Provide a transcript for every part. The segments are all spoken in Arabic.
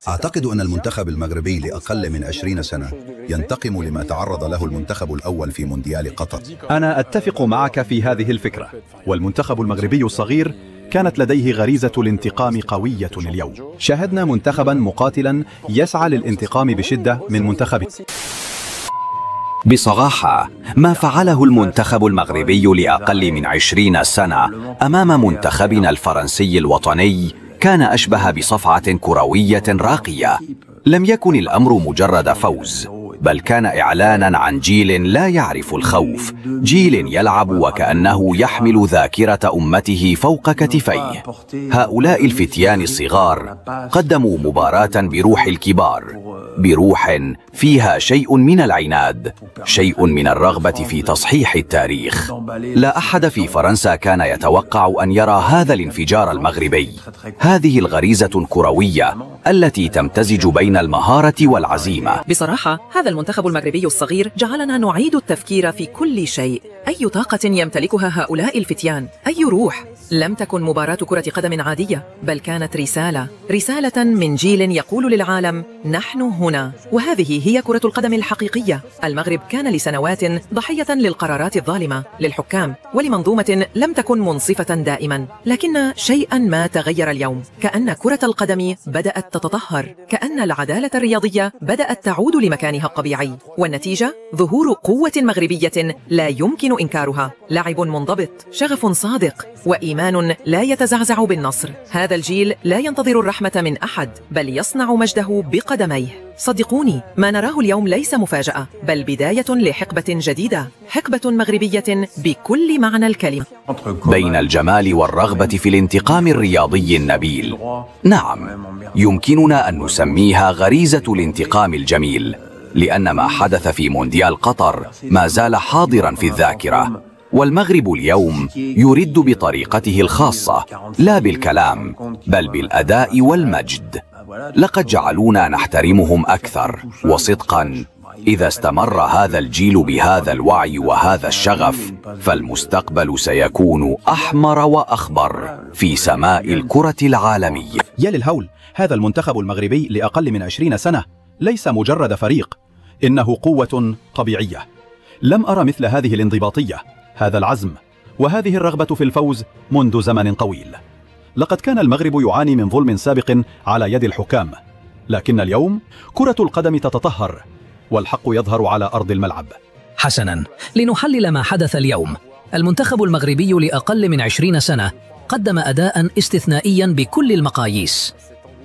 أعتقد أن المنتخب المغربي لأقل من 20 سنة ينتقم لما تعرض له المنتخب الأول في مونديال قطر. أنا أتفق معك في هذه الفكرة، والمنتخب المغربي الصغير كانت لديه غريزة الانتقام قوية اليوم. شاهدنا منتخبا مقاتلا يسعى للانتقام بشدة من منتخب. بصراحة ما فعله المنتخب المغربي لأقل من 20 سنة أمام منتخبنا الفرنسي الوطني كان أشبه بصفعة كروية راقية. لم يكن الأمر مجرد فوز، بل كان إعلاناً عن جيل لا يعرف الخوف، جيل يلعب وكأنه يحمل ذاكرة أمته فوق كتفيه. هؤلاء الفتيان الصغار قدموا مباراة بروح الكبار، بروح فيها شيء من العناد، شيء من الرغبة في تصحيح التاريخ. لا أحد في فرنسا كان يتوقع أن يرى هذا الانفجار المغربي، هذه الغريزة الكروية التي تمتزج بين المهارة والعزيمة. بصراحة هذا المنتخب المغربي الصغير جعلنا نعيد التفكير في كل شيء. أي طاقة يمتلكها هؤلاء الفتيان، أي روح. لم تكن مباراة كرة قدم عادية، بل كانت رسالة من جيل يقول للعالم نحن هنا. وهذه هي كرة القدم الحقيقية. المغرب كان لسنوات ضحية للقرارات الظالمة، للحكام، ولمنظومة لم تكن منصفة دائما. لكن شيئا ما تغير اليوم، كأن كرة القدم بدأت تتطهر، كأن العدالة الرياضية بدأت تعود لمكانها الطبيعي. والنتيجة ظهور قوة مغربية لا يمكن إنكارها، لعب منضبط، شغف صادق، وإيمان لا يتزعزع بالنصر. هذا الجيل لا ينتظر الرحمة من أحد، بل يصنع مجده بقدميه. صدقوني، ما نراه اليوم ليس مفاجأة، بل بداية لحقبة جديدة، حقبة مغربية بكل معنى الكلمة. بين الجمال والرغبة في الانتقام الرياضي النبيل، نعم، يمكننا أن نسميها غريزة الانتقام الجميل، لأن ما حدث في مونديال قطر ما زال حاضرا في الذاكرة. والمغرب اليوم يرد بطريقته الخاصة، لا بالكلام بل بالأداء والمجد. لقد جعلونا نحترمهم أكثر، وصدقا إذا استمر هذا الجيل بهذا الوعي وهذا الشغف، فالمستقبل سيكون أحمر وأخضر في سماء الكرة العالمية. يا للهول، هذا المنتخب المغربي لأقل من 20 سنة ليس مجرد فريق، إنه قوة طبيعية. لم أرى مثل هذه الانضباطية، هذا العزم، وهذه الرغبة في الفوز منذ زمن طويل. لقد كان المغرب يعاني من ظلم سابق على يد الحكام، لكن اليوم كرة القدم تتطهر والحق يظهر على أرض الملعب. حسناً، لنحلل ما حدث اليوم. المنتخب المغربي لأقل من 20 سنة قدم أداء استثنائيا بكل المقاييس.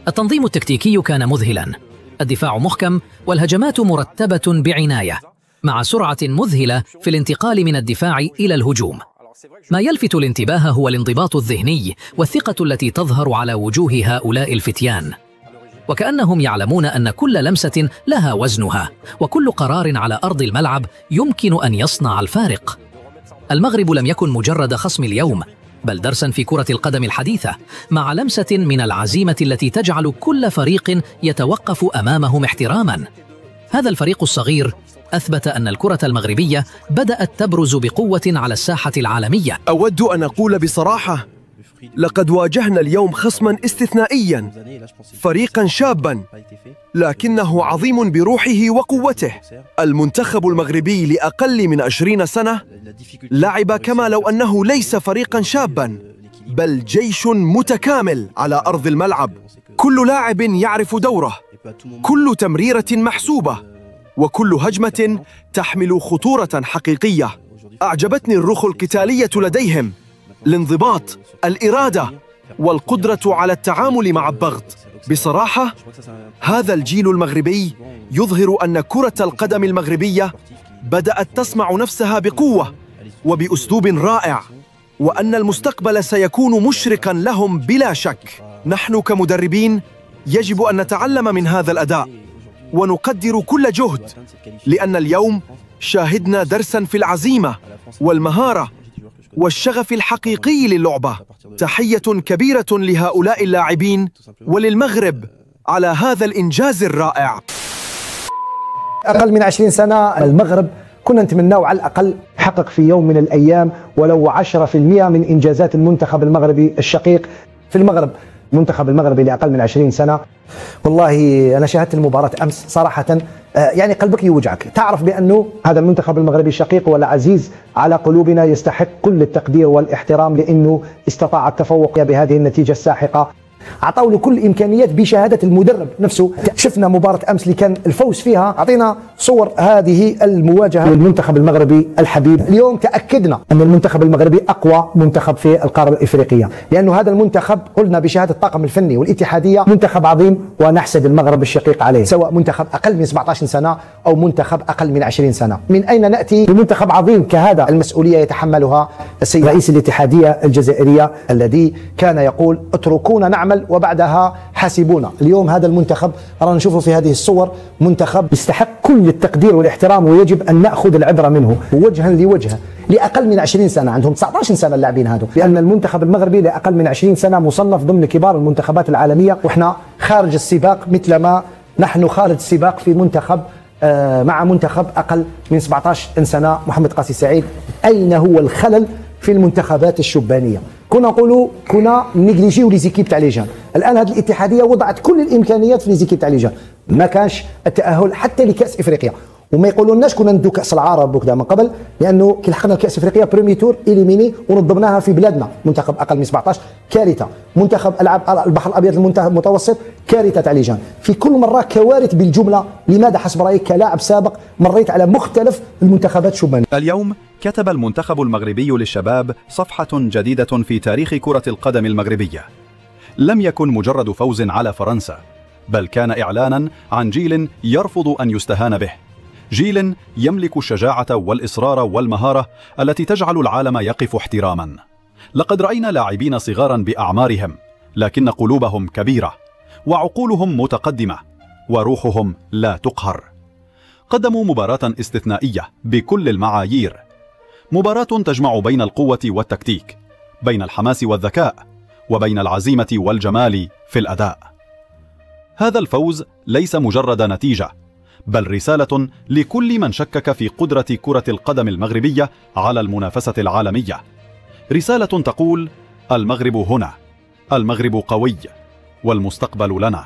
التنظيم التكتيكي كان مذهلا، الدفاع محكم، والهجمات مرتبة بعناية، مع سرعة مذهلة في الانتقال من الدفاع إلى الهجوم. ما يلفت الانتباه هو الانضباط الذهني والثقة التي تظهر على وجوه هؤلاء الفتيان، وكأنهم يعلمون أن كل لمسة لها وزنها، وكل قرار على أرض الملعب يمكن أن يصنع الفارق. المغرب لم يكن مجرد خصم اليوم، بل درسا في كرة القدم الحديثة، مع لمسة من العزيمة التي تجعل كل فريق يتوقف أمامهم احتراما. هذا الفريق الصغير أثبت أن الكرة المغربية بدأت تبرز بقوة على الساحة العالمية. أود أن أقول بصراحة، لقد واجهنا اليوم خصما استثنائيا، فريقا شابا لكنه عظيم بروحه وقوته. المنتخب المغربي لأقل من 20 سنة لعب كما لو أنه ليس فريقا شابا، بل جيش متكامل على أرض الملعب. كل لاعب يعرف دوره، كل تمريرة محسوبة، وكل هجمة تحمل خطورة حقيقية. أعجبتني الروح القتالية لديهم، الانضباط، الإرادة، والقدرة على التعامل مع الضغط. بصراحة هذا الجيل المغربي يظهر أن كرة القدم المغربية بدأت تصنع نفسها بقوة وبأسلوب رائع، وأن المستقبل سيكون مشرقا لهم بلا شك. نحن كمدربين يجب أن نتعلم من هذا الأداء ونقدر كل جهد، لأن اليوم شاهدنا درسا في العزيمة والمهارة والشغف الحقيقي للعبة. تحية كبيرة لهؤلاء اللاعبين وللمغرب على هذا الإنجاز الرائع. أقل من 20 سنة المغرب كنا نتمناه على الأقل يحقق في يوم من الأيام ولو 10% من إنجازات المنتخب المغربي الشقيق في المغرب. المنتخب المغربي لأقل من 20 سنة. والله أنا شاهدت المباراة أمس صراحة، يعني قلبك يوجعك. تعرف بأنه هذا المنتخب المغربي الشقيق والعزيز على قلوبنا يستحق كل التقدير والاحترام، لأنه استطاع التفوق بهذه النتيجة الساحقة. أعطوا له كل الإمكانيات بشهادة المدرب نفسه. شفنا مباراة أمس اللي كان الفوز فيها، أعطينا صور هذه المواجهة للمنتخب المغربي الحبيب. اليوم تأكدنا أن المنتخب المغربي أقوى منتخب في القارة الإفريقية، لأنه هذا المنتخب قلنا بشهادة الطاقم الفني والاتحادية منتخب عظيم، ونحسد المغرب الشقيق عليه، سواء منتخب أقل من 17 سنة أو منتخب أقل من 20 سنة. من أين نأتي لمنتخب عظيم كهذا؟ المسؤولية يتحملها السيد رئيس الاتحادية الجزائرية الذي كان يقول اتركونا نعمل وبعدها حاسبونا. اليوم هذا المنتخب رانا نشوفه في هذه الصور منتخب يستحق كل التقدير والاحترام، ويجب أن نأخذ العبرة منه وجها لوجه. لأقل من 20 سنة عندهم 19 سنة اللاعبين هذو، لأن المنتخب المغربي لأقل من 20 سنة مصنف ضمن كبار المنتخبات العالمية، وإحنا خارج السباق مثلما نحن خارج السباق في منتخب مع منتخب أقل من 17 سنة. محمد قاسي سعيد، أين هو الخلل في المنتخبات الشبانية؟ كنا نقولوا كنا نيجليجيو لي زيكيب تاع لي جان، الان هذه الاتحاديه وضعت كل الامكانيات في لي زيكيب تاع لي جان، ما كانش التاهل حتى لكاس افريقيا. وما يقولولناش كنا ندو كاس العرب وكذا من قبل، لانه كي لحقنا كاس افريقيا بريمي تور اليميني ونظمناها في بلادنا. منتخب اقل من 17 كارثه، منتخب العاب البحر الابيض المتوسط كارثه تاع لي جان. في كل مره كوارث بالجمله. لماذا حسب رايك كلاعب سابق مريت على مختلف المنتخبات الشبانيه؟ اليوم كتب المنتخب المغربي للشباب صفحة جديدة في تاريخ كرة القدم المغربية. لم يكن مجرد فوز على فرنسا، بل كان إعلانا عن جيل يرفض أن يستهان به، جيل يملك الشجاعة والإصرار والمهارة التي تجعل العالم يقف احتراما. لقد رأينا لاعبين صغارا بأعمارهم، لكن قلوبهم كبيرة وعقولهم متقدمة وروحهم لا تقهر. قدموا مباراة استثنائية بكل المعايير، مباراة تجمع بين القوة والتكتيك، بين الحماس والذكاء، وبين العزيمة والجمال في الأداء. هذا الفوز ليس مجرد نتيجة، بل رسالة لكل من شكك في قدرة كرة القدم المغربية على المنافسة العالمية. رسالة تقول: المغرب هنا، المغرب قوي، والمستقبل لنا.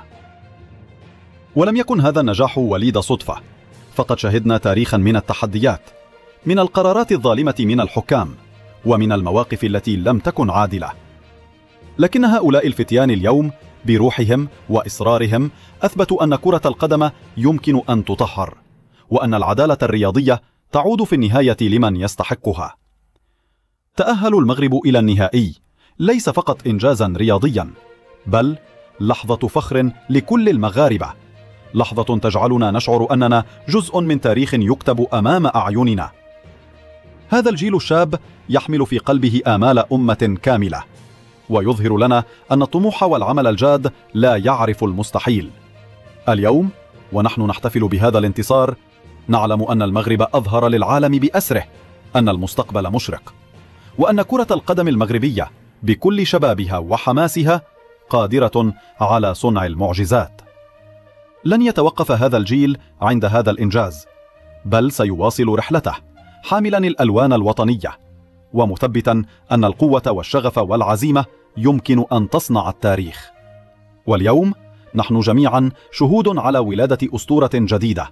ولم يكن هذا النجاح وليد صدفة، فقد شهدنا تاريخا من التحديات، من القرارات الظالمة من الحكام، ومن المواقف التي لم تكن عادلة. لكن هؤلاء الفتيان اليوم بروحهم وإصرارهم أثبتوا أن كرة القدم يمكن أن تطهر، وأن العدالة الرياضية تعود في النهاية لمن يستحقها. تأهل المغرب إلى النهائي ليس فقط إنجازا رياضيا، بل لحظة فخر لكل المغاربة، لحظة تجعلنا نشعر أننا جزء من تاريخ يكتب أمام أعيننا. هذا الجيل الشاب يحمل في قلبه آمال أمة كاملة، ويظهر لنا أن الطموح والعمل الجاد لا يعرف المستحيل. اليوم ونحن نحتفل بهذا الانتصار، نعلم أن المغرب أظهر للعالم بأسره أن المستقبل مشرق، وأن كرة القدم المغربية بكل شبابها وحماسها قادرة على صنع المعجزات. لن يتوقف هذا الجيل عند هذا الإنجاز، بل سيواصل رحلته حاملا الألوان الوطنية، ومثبتا أن القوة والشغف والعزيمة يمكن أن تصنع التاريخ. واليوم نحن جميعا شهود على ولادة أسطورة جديدة.